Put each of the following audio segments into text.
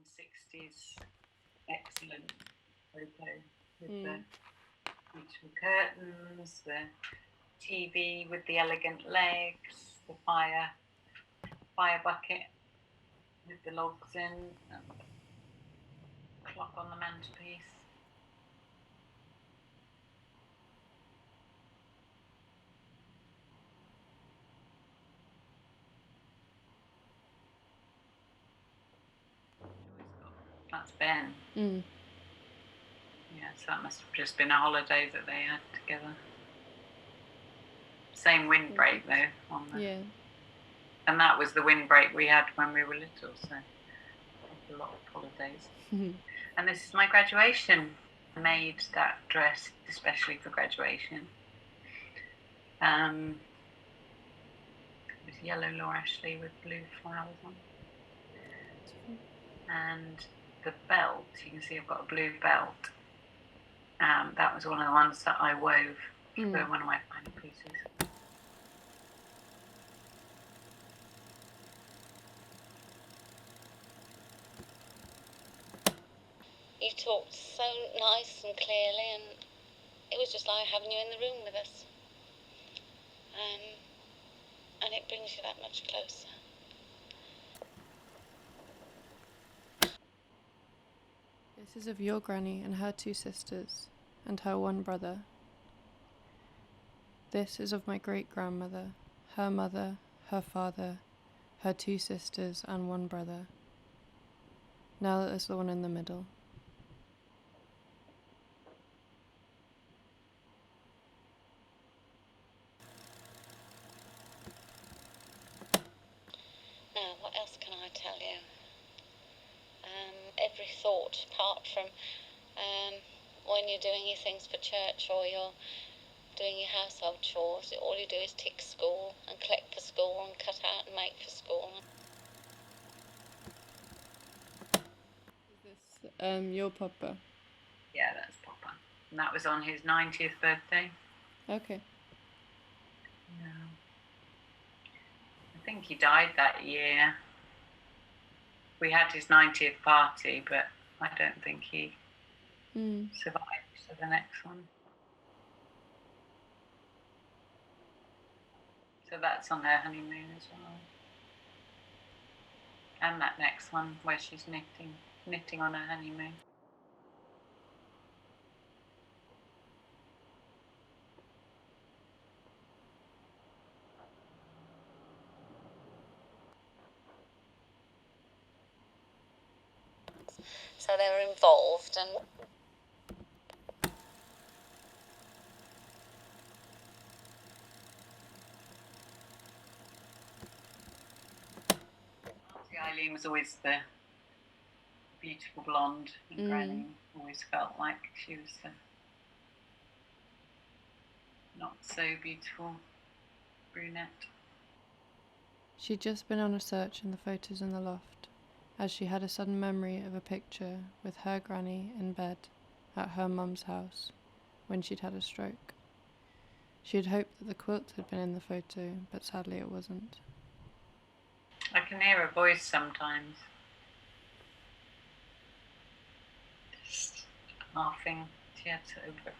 1960s excellent photo with the beautiful curtains, the TV with the elegant legs, the fire bucket with the logs in, and the clock on the mantelpiece. That's Ben. Yeah, so that must have just been a holiday that they had together. Same windbreak though on the. Yeah. And that was the windbreak we had when we were little, so a lot of holidays. And this is my graduation. I made that dress especially for graduation. It was yellow Laura Ashley with blue flowers on. And the belt, you can see I've got a blue belt. That was one of the ones that I wove for one of my final pieces. You talked so nice and clearly, and it was just like having you in the room with us. And it brings you that much closer. This is of your granny and her 2 sisters, and her 1 brother. This is of my great-grandmother, her mother, her father, her 2 sisters, and 1 brother. Now there's the one in the middle. Now, what else can I tell you? Every thought, apart from when you're doing your things for church or you're doing your household chores, all you do is tick school and collect for school and cut out and make for school. Is this your papa? Yeah, that's Papa. And that was on his 90th birthday. Okay. Yeah. I think he died that year. We had his 90th party, but I don't think he survived to the next one. So that's on their honeymoon as well. And that next one where she's knitting on her honeymoon. So they were involved, and Eileen was always the beautiful blonde, and Granny always felt like she was the not so beautiful brunette. She'd just been on a search in the photos in the loft, as she had a sudden memory of a picture with her granny in bed at her mum's house when she'd had a stroke. She had hoped that the quilt had been in the photo, but sadly it wasn't. I can hear her voice sometimes. Just laughing. She had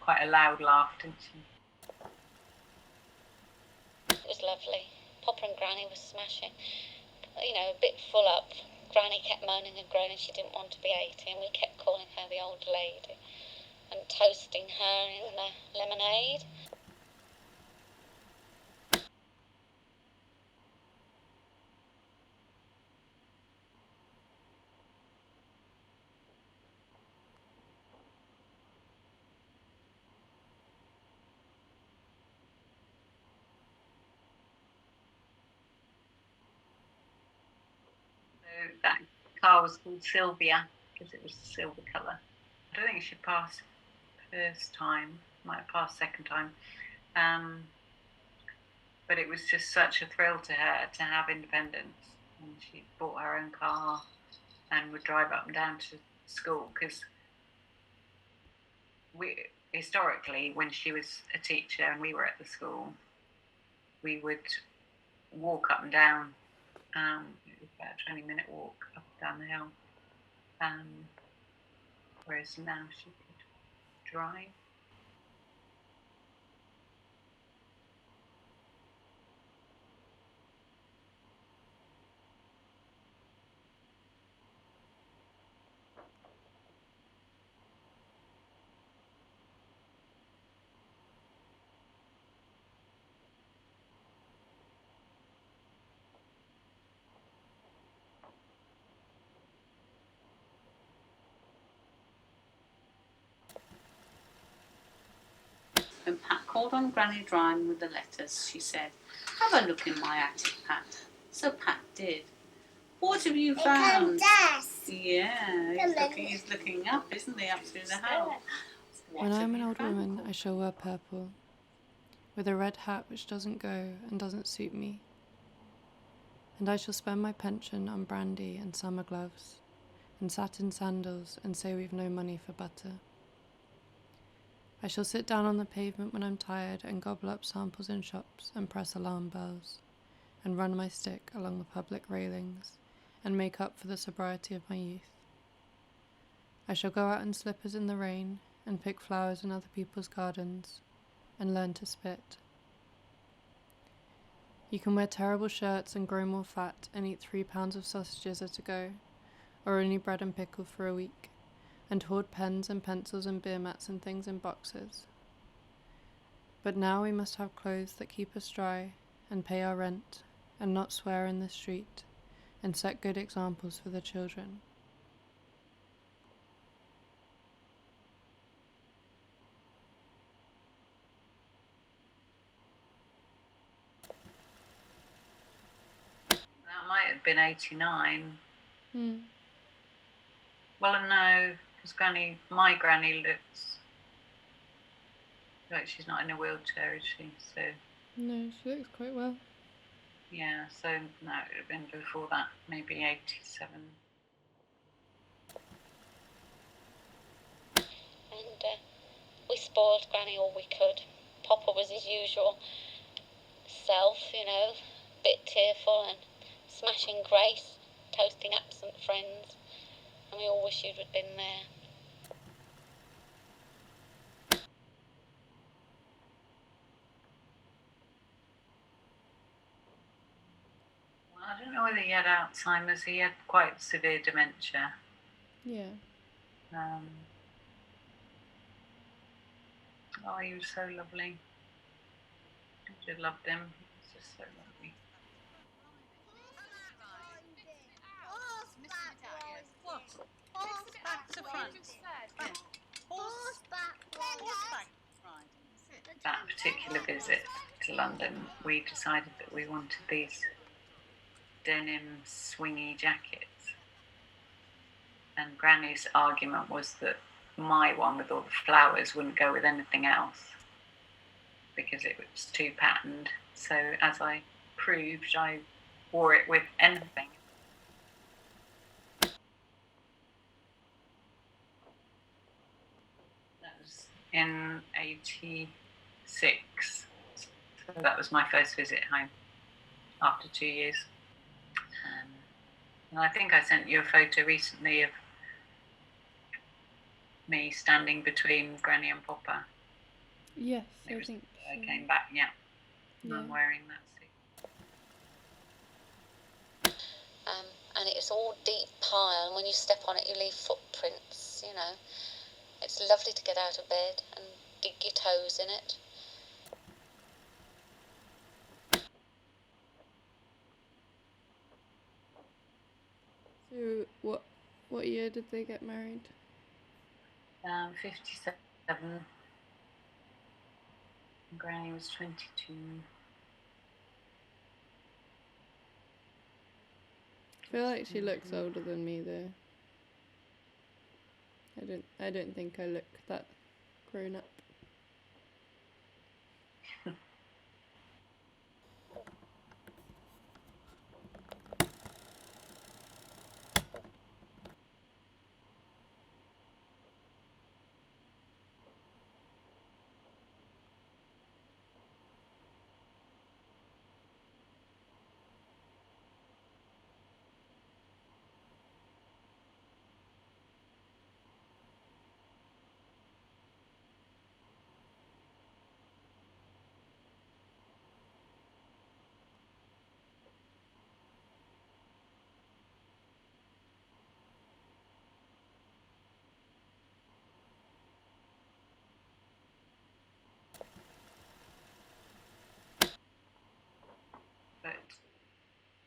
quite a loud laugh, didn't she? it was lovely. Papa and Granny were smashing. You know, a bit full up. Granny kept moaning and groaning she didn't want to be 80, and we kept calling her the old lady and toasting her in the lemonade. So that car was called Sylvia because it was the silver colour. I don't think she passed first time, might have passed second time. But it was just such a thrill to her to have independence. And she bought her own car and would drive up and down to school because historically, when she was a teacher and we were at the school, we would walk up and down. It was about a 20-minute walk up and down the hill. Whereas now she could drive. When Pat called on Granny Dryme with the letters, she said, "Have a look in my attic, Pat." So Pat did. "What have you found?" Yeah, he's looking up, isn't he, up through the house? When I'm an old woman, I shall wear purple, with a red hat which doesn't go and doesn't suit me. And I shall spend my pension on brandy and summer gloves, and satin sandals, and say we've no money for butter. I shall sit down on the pavement when I'm tired and gobble up samples in shops and press alarm bells, and run my stick along the public railings, and make up for the sobriety of my youth. I shall go out in slippers in the rain, and pick flowers in other people's gardens, and learn to spit. You can wear terrible shirts and grow more fat and eat 3 pounds of sausages at a go, or only bread and pickle for a week, and hoard pens and pencils and beer mats and things in boxes. But now we must have clothes that keep us dry, and pay our rent, and not swear in the street, and set good examples for the children. That might have been 89. Hmm. Well, no, because my granny looks like she's not in a wheelchair, is she? So No, she looks quite well. yeah, so no, it would have been before that, maybe 87. And we spoiled Granny all we could. Papa was his usual self, a bit tearful and smashing grace, toasting absent friends, and we all wish you'd have been there. Well, I don't know whether he had Alzheimer's. He had quite severe dementia. Yeah. Oh, he was so lovely. I just loved him. He was just so lovely. That particular visit to London, we decided that we wanted these denim swingy jackets. And Granny's argument was that my one with all the flowers wouldn't go with anything else because it was too patterned. So as I proved, I wore it with anything. That was in 86. So that was my first visit home after 2 years. And I think I sent you a photo recently of me standing between Granny and Papa. Yes, I think so. I came back, yeah. I'm wearing that suit. And it's all deep pile, and when you step on it you leave footprints, It's lovely to get out of bed and dig your toes in it. So what year did they get married? 57. Granny was 22. I feel like she looks older than me though. I don't think I look that grown up.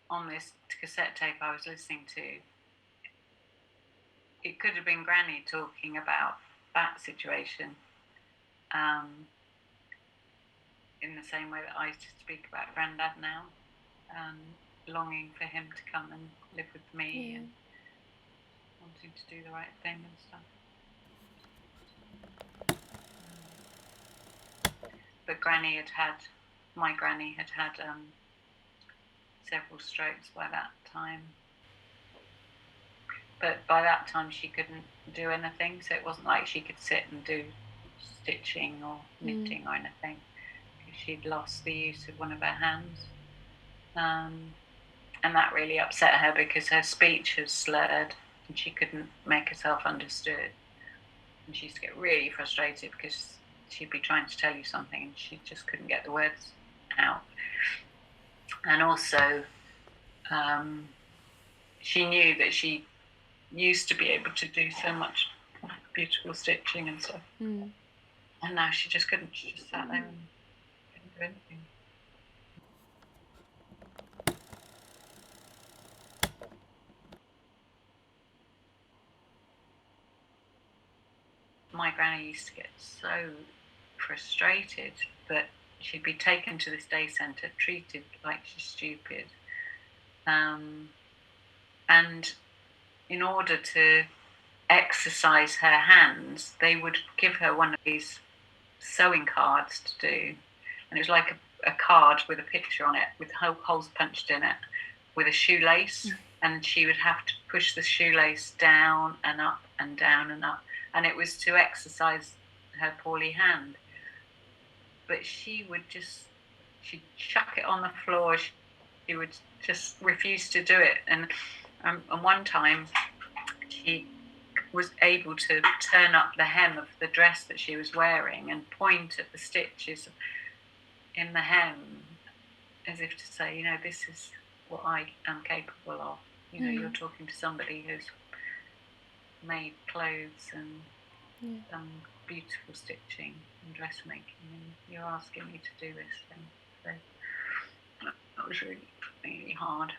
on this cassette tape I was listening to, it could have been Granny talking about that situation, in the same way that I used to speak about Grandad now, longing for him to come and live with me and wanting to do the right thing and stuff. But my granny had had several strokes by that time. But by that time she couldn't do anything, so it wasn't like she could sit and do stitching or knitting or anything, because she'd lost the use of one of her hands. And that really upset her because her speech was slurred and she couldn't make herself understood. And she used to get really frustrated because she'd be trying to tell you something and she just couldn't get the words out. And also, she knew that she used to be able to do so much beautiful stitching and stuff. And now she just couldn't. She just sat there and couldn't do anything. My granny used to get so frustrated that she'd be taken to this day centre, treated like she's stupid. And in order to exercise her hands, they would give her one of these sewing cards to do. And it was like a card with a picture on it, with holes punched in it, with a shoelace. And she would have to push the shoelace down and up and down and up. And it was to exercise her poorly hand. But she'd chuck it on the floor. She would just refuse to do it. And one time she was able to turn up the hem of the dress that she was wearing and point at the stitches in the hem as if to say, this is what I am capable of. You're talking to somebody who's made clothes and done beautiful stitching and dressmaking, and you're asking me to do this thing. So that was really, really hard.